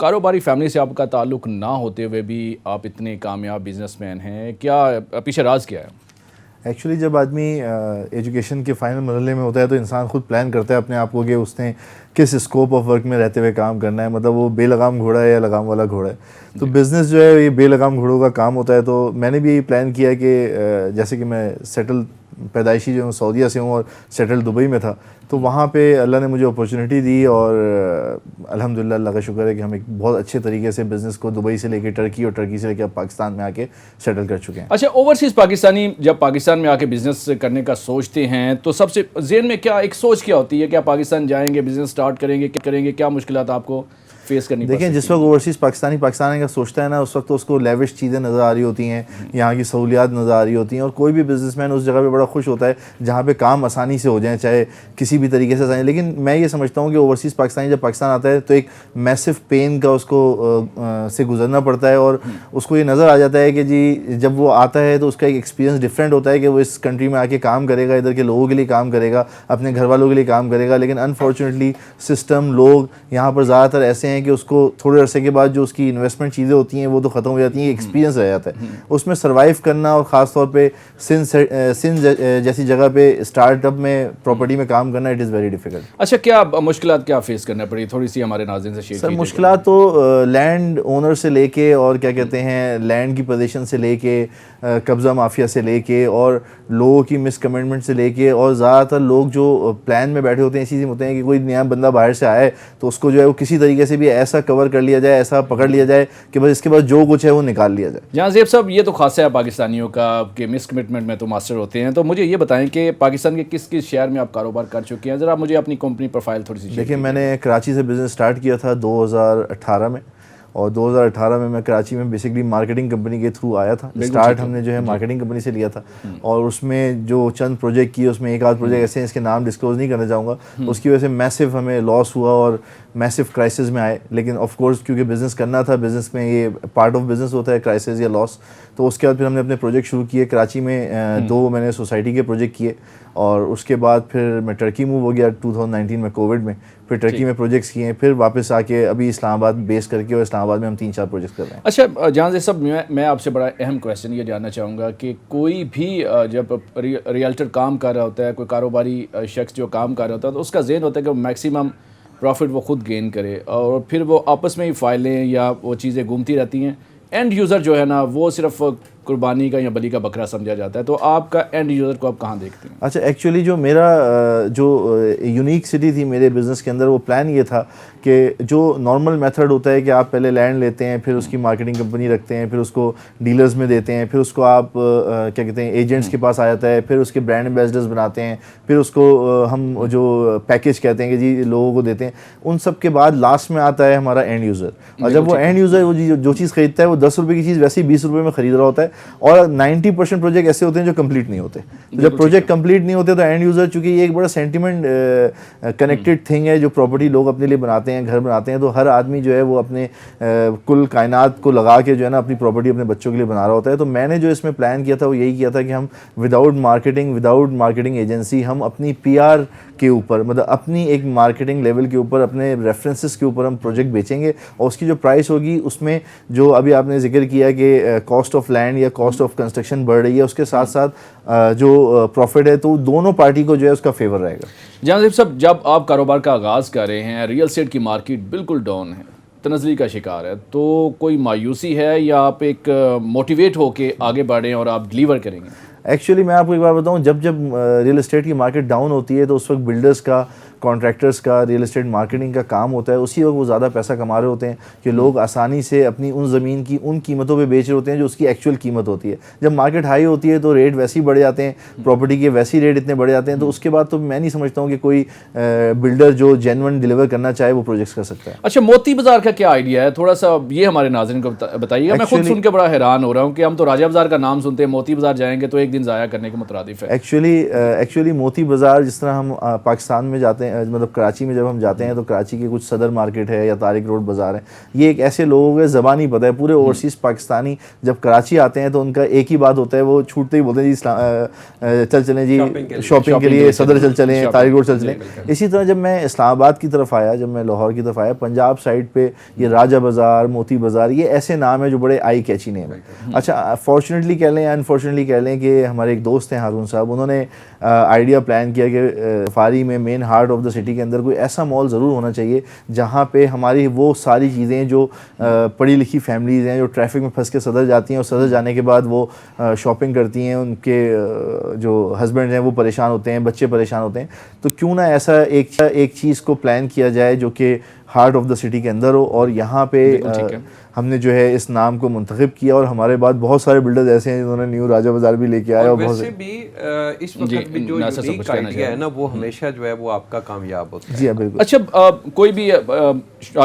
کاروباری فیملی سے آپ کا تعلق نہ ہوتے ہوئے بھی آپ اتنے کامیاب بزنس مین ہیں، کیا پیچھے راز کیا ہے؟ ایکچولی جب آدمی ایجوکیشن کے فائنل مرحلے میں ہوتا ہے تو انسان خود پلان کرتا ہے اپنے آپ کو کہ اس نے کس اسکوپ آف ورک میں رہتے ہوئے کام کرنا ہے، مطلب وہ بے لگام گھوڑا ہے یا لگام والا گھوڑا ہے. تو بزنس جو ہے یہ بے لگام گھوڑوں کا کام ہوتا ہے. تو میں نے بھی یہی پلان کیا کہ جیسے کہ میں سیٹل پیدائشی جو ہوں سعودیہ سے ہوں اور سیٹل دبئی میں تھا، تو وہاں پہ اللہ نے مجھے اپورچونیٹی دی اور الحمدللہ اللہ کا شکر ہے کہ ہم ایک بہت اچھے طریقے سے بزنس کو دبئی سے لے کے ٹرکی اور ٹرکی سے لے کے پاکستان میں آ کے سیٹل کر چکے ہیں. اچھا، اوورسیز پاکستانی جب پاکستان میں آ کے بزنس کرنے کا سوچتے ہیں تو سب سے ذہن میں کیا ایک سوچ کیا ہوتی ہے کہ آپ پاکستان جائیں گے، بزنس سٹارٹ کریں گے، کیا مشکلات آپ کو فیس کرنی دیکھیں جس وقت اوورسیز پاکستان کا سوچتا ہے نا، اس وقت تو اس کو لیوش چیزیں نظر آ رہی ہوتی ہیں، یہاں کی سہولیات نظر آ رہی ہوتی ہیں، اور کوئی بھی بزنس مین اس جگہ پہ بڑا خوش ہوتا ہے جہاں پہ کام آسانی سے ہو جائیں، چاہے کسی بھی طریقے سے. لیکن میں یہ سمجھتا ہوں کہ اوورسیز پاکستانی جب پاکستان آتا ہے تو ایک میسو پین کا اس کو سے گزرنا پڑتا ہے، اور اس کو یہ نظر آ جاتا ہے کہ جی جب وہ آتا ہے تو اس کا ایک ایکسپیرینس ڈفرینٹ ہوتا ہے کہ وہ اس کنٹری میں آ کے کام کرے گا، ادھر کے لوگوں کے لیے کام کرے گا، اپنے گھر والوں کے لیے کام کرے گا. لیکن انفارچونیٹلی سسٹم لوگ یہاں پر زیادہ تر ایسے ہیں کہ اس کو تھوڑے عرصے کے بعد جو اس کی انویسٹمنٹ چیزیں ہوتی ہیں وہ تو ختم ہو جاتی ہیں، ایکسپیرینس رہ جاتا ہے. اس میں سروائیو کرنا، اور خاص طور پہ سندھ جیسی جگہ پہ اسٹارٹ اپ میں پراپرٹی میں کام کرنا، اٹ از ویری ڈیفیکلٹ. اچھا، کیا مشکلات کیا فیس کرنا پڑی، تھوڑی سی ہمارے ناظرین سے شیئر سر کیجیے. مشکلات تو لینڈ اونر سے لے کے اور کیا کہتے ہیں لینڈ کی پوزیشن سے لے کے قبضہ مافیا سے لے کے اور لوگوں کی مس کمٹمنٹ سے لے کے، اور زیادہ تر لوگ جو پلان میں بیٹھے ہوتے ہیں اسی سے ہوتے ہیں کہ کوئی نیا بندہ باہر سے آئے تو اس کو جو ہے وہ کسی طریقے سے بھی ایسا کور کر لیا جائے، ایسا پکڑ لیا جائے کہ بس اس کے بعد جو کچھ ہے وہ نکال لیا جائے. جہاں زیب صاحب، یہ تو خاصہ ہے پاکستانیوں کا کہ مس کمٹمنٹ میں تو ماسٹر ہوتے ہیں، تو مجھے یہ بتائیں کہ پاکستان کے کس کس شہر میں آپ کاروبار کر چکے ہیں؟ ذرا مجھے اپنی کمپنی پروفائل تھوڑی سی. دیکھیں میں نے کراچی سے بزنس سٹارٹ کیا تھا 2018 میں، اور 2018 میں کراچی میں بیسکلی مارکیٹنگ کمپنی کے تھرو آیا تھا. اسٹارٹ ہم نے جو ہے مارکیٹنگ کمپنی سے لیا تھا، اور اس میں جو چند پروجیکٹ کیے اس میں ایک آدھ پروجیکٹ ایسے ہیں اس کے نام ڈسکلوز نہیں کرنا چاہوں گا، اس کی وجہ سے میسو ہمیں لاس ہوا اور میسو کرائسس میں آئے. لیکن آف کورس کیونکہ بزنس کرنا تھا، بزنس میں یہ پارٹ آف بزنس ہوتا ہے کرائسس یا لاس. تو اس کے بعد پھر ہم نے اپنے پروجیکٹ شروع کیے. کراچی میں 2 میں نے سوسائٹی کے پروجیکٹ کیے، اور اس کے بعد پھر میں ٹرکی موو ہو گیا 2019 میں کووڈ میں. پھر ٹرکی میں پروجیکٹس کیے ہیں، پھر واپس آ کے ابھی اسلام آباد بیس کر کے، اور اسلام آباد میں ہم 3-4 پروجیکٹس کر رہے ہیں. اچھا جہاں سے سب میں آپ سے بڑا اہم کویشچن یہ جاننا چاہوں گا کہ کوئی بھی جب ریئلٹر کام کر رہا ہوتا ہے، کوئی کاروباری شخص جو کام کر رہا ہوتا ہے، تو اس کا ذہن ہوتا ہے کہ وہ میکسیمم پروفٹ وہ خود گین کرے، اور پھر وہ آپس میں ہی فائلیں یا وہ چیزیں گھومتی رہتی ہیں. اینڈ یوزر جو ہے نا وہ صرف قربانی کا یا بلی کا بکرا سمجھا جاتا ہے. تو آپ کا اینڈ یوزر کو آپ کہاں دیکھتے ہیں؟ اچھا ایکچولی جو میرا جو یونیک سٹی تھی میرے بزنس کے اندر، وہ پلان یہ تھا کہ جو نارمل میتھڈ ہوتا ہے کہ آپ پہلے لینڈ لیتے ہیں، پھر اس کی مارکیٹنگ کمپنی رکھتے ہیں، پھر اس کو ڈیلرز میں دیتے ہیں، پھر اس کو آپ کیا کہتے ہیں ایجنٹس کے پاس آ جاتا ہے، پھر اس کے برانڈ ایمبیسڈرز بناتے ہیں، پھر اس کو ہم جو پیکیج کہتے ہیں کہ جی لوگوں کو دیتے ہیں. ان سب کے بعد لاسٹ میں آتا ہے ہمارا اینڈ یوزر. اور جب وہ اینڈ یوزر وہ جو چیز خریدتا ہے وہ 10 روپے کی چیز ویسے ہی 20 روپے میں خرید رہا ہوتا ہے. اور 90% پروجیکٹ ایسے ہوتے ہیں جو کمپلیٹ نہیں ہوتے. جب پروجیکٹ کمپلیٹ نہیں ہوتے تو اینڈ یوزر، چونکہ یہ ایک بڑا سینٹیمنٹ کنیکٹڈ تھنگ ہے، جو پراپرٹی لوگ اپنے لیے بناتے ہیں، گھر بناتے ہیں، تو ہر آدمی جو ہے وہ اپنے کل کائنات کو لگا کے جو ہے نا اپنی پراپرٹی اپنے بچوں کے لیے بنا رہا ہوتا ہے. تو میں نے جو اس میں پلان کیا تھا وہ یہی کیا تھا کہ ہم وداؤٹ مارکیٹنگ ایجنسی، ہم اپنی PR کے اوپر، مطلب اپنی ایک مارکیٹنگ لیول کے اوپر، اپنے ریفرنسز کے اوپر ہم پروجیکٹ بیچیں گے. اور اس کی جو پرائس ہوگی اس میں جو ابھی آپ نے ذکر کیا کہ کاسٹ آف لینڈ یا کاسٹ آف کنسٹرکشن بڑھ رہی ہے، اس کے ساتھ ساتھ جو پروفٹ ہے تو دونوں پارٹی کو جو ہے اس کا فیور رہے گا. جہاں زیب صاحب، جب آپ کاروبار کا آغاز کر رہے ہیں، ریئل اسٹیٹ کی مارکیٹ بالکل ڈاؤن ہے، تنزلی کا شکار ہے، تو کوئی مایوسی ہے یا آپ ایک موٹیویٹ ہو کے آگے بڑھیں اور آپ ڈیلیور کریں گے؟ ایکچولی میں آپ کو ایک بات بتاؤں، جب ریئل اسٹیٹ کی مارکیٹ ڈاؤن ہوتی ہے تو اس وقت بلڈرز کا، کانٹریکٹرز کا، ریئل اسٹیٹ مارکیٹنگ کا کام ہوتا ہے. اسی وقت وہ زیادہ پیسہ کما رہے ہوتے ہیں کہ لوگ آسانی سے اپنی ان زمین کی ان قیمتوں پہ بیچ رہے ہوتے ہیں جو اس کی ایکچوئل قیمت ہوتی ہے. جب مارکیٹ ہائی ہوتی ہے تو ریٹ ویسے ہی بڑھ جاتے ہیں، پراپرٹی کے ویسے ہی ریٹ اتنے بڑھ جاتے ہیں. تو اس کے بعد تو میں نہیں سمجھتا ہوں کہ کوئی بلڈر جو جینون ڈیلیور کرنا چاہے وہ پروجیکٹس کر سکتا ہے. اچھا، موتی بازار کا کیا آئیڈیا ہے؟ تھوڑا سا یہ ہمارے ناظرین کو بتائیے گا. میں خود سن کے بڑا حیران ہو رہا ہوں کہ ہم تو راجہ بازار کا نام سنتے ہیں، موتی بازار جائیں گے تو ایک دن ضائع کرنے کے مترادف ہے. ایکچولی موتی بازار جس طرح ہم پاکستان میں جاتے ہیں, مطلب کراچی میں جب ہم جاتے ہیں تو کراچی کے کچھ صدر مارکیٹ ہے یا طارق روڈ بازار ہے, یہ ایک ایسے لوگوں کے زبان ہی پتہ ہے. پورے اوورسیز پاکستانی جب کراچی آتے ہیں تو ان کا ایک ہی بات ہوتا ہے, وہ چھوٹتے ہی بولتے ہیں جی چل چلیں جی شاپنگ کے لیے صدر چل چلیں, طارق روڈ چل چلیں. اسی طرح جب میں اسلام آباد کی طرف آیا, جب میں لاہور کی طرف آیا, پنجاب سائڈ پہ یہ راجہ بازار, موتی بازار, یہ ایسے نام ہیں جو بڑے آئی کیچی نیم ہیں. اچھا فارچونیٹلی کہہ لیں, انفارچونیٹلی کہہ لیں کہ ہمارے ایک دوست ہیں ہارون صاحب, انہوں نے آئیڈیا پلان کیا کہ فاری میں مین ہارٹ آف دا سٹی کے اندر کوئی ایسا مال ضرور ہونا چاہیے جہاں پہ ہماری وہ ساری چیزیں جو پڑھی لکھی فیملیز ہیں جو ٹریفک میں پھنس کے صدر جاتی ہیں اور صدر جانے کے بعد وہ شاپنگ کرتی ہیں, ان کے جو ہسبینڈ ہیں وہ پریشان ہوتے ہیں, بچے پریشان ہوتے ہیں, تو کیوں نہ ایسا ایک چیز کو پلان کیا جائے جو کہ ہارٹ آف دا سٹی کے اندر ہو. اور یہاں پہ ہم نے جو ہے اس نام کو منتخب کیا, اور ہمارے بعد بہت سارے بلڈرز ایسے ہیں جنہوں نے نیو راجہ بازار بھی لے کے آئے, اور ویسے بھی اس وقت بھی جو یونیک آئیڈیا ہے نا وہ ہمیشہ جو ہے وہ آپ کا کامیاب ہوتا ہے. جی ہاں بالکل. اچھا کوئی بھی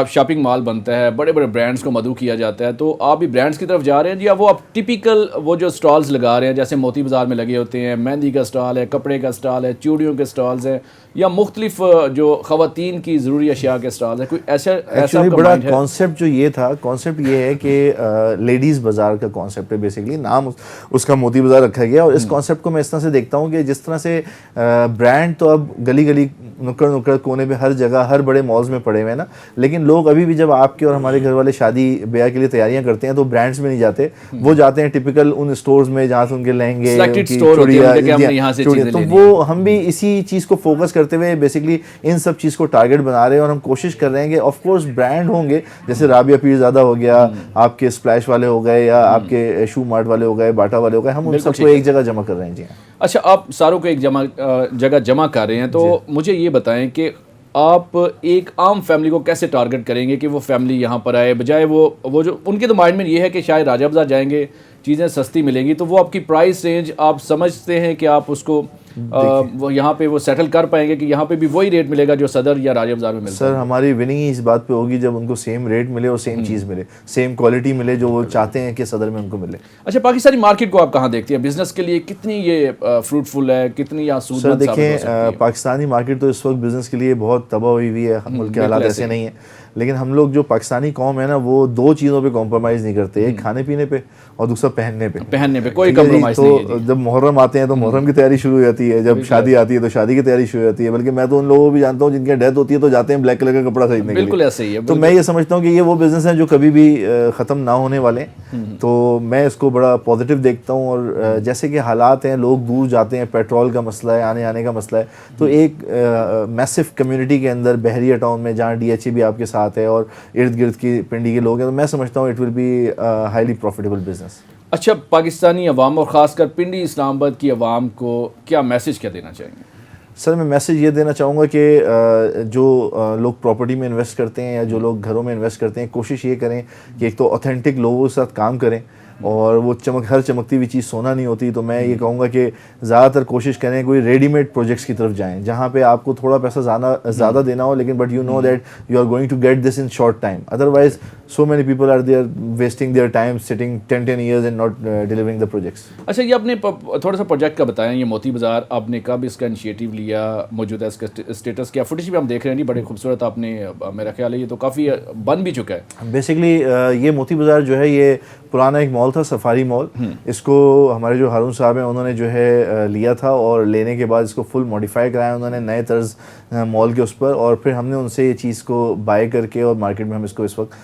شاپنگ مال بنتا ہے, بڑے بڑے برانڈز کو مدعو کیا جاتا ہے, تو آپ بھی برانڈز کی طرف جا رہے ہیں یا وہ آپ ٹپیکل وہ جو اسٹالز لگا رہے ہیں جیسے موتی بازار میں لگے ہوتے ہیں, مہندی کا اسٹال ہے, کپڑے کا اسٹال ہے, چوڑیوں کے اسٹالز ہیں, یا مختلف جو خواتین کی ضروری اشیاء کے اسٹالز ہیں, کوئی ایسا بڑا کانسیپٹ جو یہ تھا, کانسیپٹ یہ ہے کہ لیڈیز بازار کا کانسیپٹ ہے, بیسیکلی نام اس کا موتی بازار رکھا گیا. اور اس کانسیپٹ کو میں اس طرح سے دیکھتا ہوں کہ جس طرح سے برانڈ تو اب گلی گلی نکڑ نکڑ کونے پہ ہر جگہ ہر بڑے مالز میں پڑے ہوئے ہیں نا, لیکن لوگ ابھی بھی جب آپ کے اور ہمارے گھر والے شادی بیاہ کے لیے تیاریاں کرتے ہیں تو برانڈز میں نہیں جاتے, وہ جاتے ہیں ٹپیکل ان اسٹورز میں جہاں سے ان کے لہنگے, تو وہ ہم بھی اسی چیز کو فوکس کرتے ہوئے بیسکلی ان سب چیز کو ٹارگیٹ بنا رہے ہیں. اور ہم کوشش کر رہے ہیں کہ آف کورس برانڈ ہوں گے, جیسے رابعہ پیرزادہ ہو گیا, آپ کے اسپلیش والے ہو گئے, یا آپ کے شو مارٹ والے ہو گئے, باٹا والے ہو گئے, ہم ان سب کو ایک جگہ جمع کر رہے ہیں. جی ہاں. اچھا آپ ساروں کو ایک جگہ جمع کر رہے ہیں, تو مجھے یہ بتائیں کہ آپ ایک عام فیملی کو کیسے ٹارگٹ کریں گے کہ وہ فیملی یہاں پر آئے, بجائے وہ جو ان کے تو مائنڈ میں یہ ہے کہ شاید راجہ بازار جائیں گے چیزیں سستی ملیں گی, تو وہ آپ کی پرائس رینج آپ سمجھتے ہیں کہ آپ اس کو وہ یہاں پہ وہ سیٹل کر پائیں گے کہ یہاں پہ بھی وہی ریٹ ملے گا جو صدر یا راجہ بازار میں ملتا ہے؟ سر ہماری وننگ ہی اس بات پہ ہوگی جب ان کو سیم ریٹ ملے اور سیم چیز ملے, سیم کوالٹی ملے جو وہ چاہتے ہیں کہ صدر میں ان کو ملے. اچھا پاکستانی مارکیٹ کو آپ کہاں دیکھتے ہیں بزنس کے لیے, کتنی یہ فروٹفل ہے, کتنی یہاں سود مند ثابت ہو سکتی ہے؟ سر دیکھیں پاکستانی مارکیٹ تو اس وقت بزنس کے لیے بہت تباہ ہوئی ہوئی ہے, ملک کے حالات ایسے نہیں ہیں, لیکن ہم لوگ جو پاکستانی قوم ہے نا وہ دو چیزوں پہ کمپرومائز نہیں کرتے, ایک کھانے پینے پہ اور دوسرا پہننے پہ کوئی کمپرومائز نہیں ہے. تو جب محرم آتے ہیں تو محرم کی تیاری شروع ہو جاتی ہے, جب شادی آتی ہے تو شادی کی تیاری شروع ہو جاتی ہے, بلکہ میں تو ان لوگوں کو بھی جانتا ہوں جن کی ڈیتھ ہوتی ہے تو جاتے ہیں بلیک کلر کا کپڑا خریدنے کے لیے. بالکل ایسے ہی ہے. تو میں یہ سمجھتا ہوں کہ یہ وہ بزنس ہیں جو کبھی بھی ختم نہ ہونے والے ہیں, تو میں اس کو بڑا پازیٹیو دیکھتا ہوں. اور جیسے کہ حالات ہیں, لوگ دور جاتے ہیں, پیٹرول کا مسئلہ ہے, آنے کا مسئلہ ہے, تو ایک میسو کمیونٹی کے اندر بحریہ ٹاؤن میں جہاں ڈی ایچ اے بھی آپ کے ساتھ ہے اور ارد گرد کی پنڈی کے لوگ ہیں, تو میں سمجھتا ہوں it will be highly profitable business. اچھا پاکستانی عوام اور خاص کر پنڈی اسلام آباد کی عوام کو کیا میسج کیا دینا چاہیں گے؟ سر میں میسج یہ دینا چاہوں گا کہ جو لوگ پراپرٹی میں انویسٹ کرتے ہیں یا جو لوگ گھروں میں انویسٹ کرتے ہیں, کوشش یہ کریں کہ ایک تو اوتھینٹک لوگوں کے ساتھ کام کریں, اور وہ ہر چمکتی ہوئی چیز سونا نہیں ہوتی. تو میں یہ کہوں گا کہ زیادہ تر کوشش کریں کوئی ریڈی میڈ پروجیکٹس کی طرف جائیں جہاں پہ آپ کو تھوڑا پیسہ زیادہ دینا ہو, لیکن but you know that you are going to get this in short time. Otherwise so many people are there wasting their time sitting 10 years and not delivering the projects. اچھا یہ آپ نے تھوڑا سا پروجیکٹ کا بتایا, یہ موتی بازار آپ نے کب اس کا انیشیٹو لیا, موجودہ اس کا اسٹیٹس کیا؟ فوٹیج بھی ہم دیکھ رہے ہیں جی, بڑے خوبصورت آپ نے, میرا خیال ہے یہ تو کافی بن بھی چکا ہے. بیسکلی یہ موتی بازار جو ہے یہ پرانا ایک مال تھا, سفاری مال. اس کو ہمارے جو ہارون صاحب ہیں انہوں نے جو ہے لیا تھا, اور لینے کے بعد اس کو فل ماڈیفائی کرایا انہوں نے نئے طرز مال کے اس پر, اور پھر ہم نے ان سے یہ چیز کو بائی کر کے اور مارکیٹ میں ہم اس کو اس وقت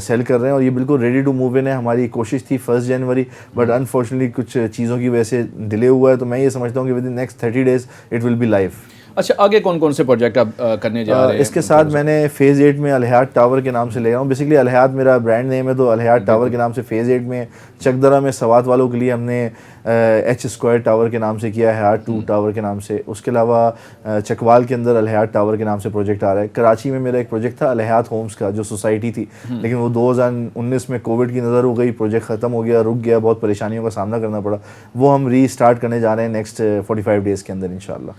سیل کر رہے ہیں. اور یہ بالکل ریڈی ٹو موو ان ہے. ہماری کوشش تھی 1 جنوری, بٹ انفارچونیٹلی کچھ چیزوں کی وجہ سے ڈیلے ہوا ہے. تو میں یہ سمجھتا ہوں کہ with in next 30 days it will be live. اچھا آگے کون کون سے پروجیکٹ آپ کرنے جا رہے ہیں؟ اس کے ساتھ میں نے فیز 8 میں الحیات ٹاور کے نام سے لے رہا ہوں. بیسکلی الحیات میرا برانڈ نیم ہے, تو الحیات ٹاور کے نام سے فیز 8 میں چکدرہ میں سوات والوں کے لیے ہم نے H² ٹاور کے نام سے کیا ہے, الحیات 2 ٹاور کے نام سے. اس کے علاوہ چکوال کے اندر الحیات ٹاور کے نام سے پروجیکٹ آ رہا ہے. کراچی میں میرا ایک پروجیکٹ تھا الحیات ہومز کا جو سوسائٹی تھی, لیکن وہ 2019 میں کووڈ کی نظر ہو گئی, پروجیکٹ ختم ہو گیا, رک گیا, بہت پریشانیوں کا سامنا کرنا پڑا. وہ ہم ری اسٹارٹ کرنے جا رہے ہیں نیکسٹ 45 days کے اندر انشاءاللہ.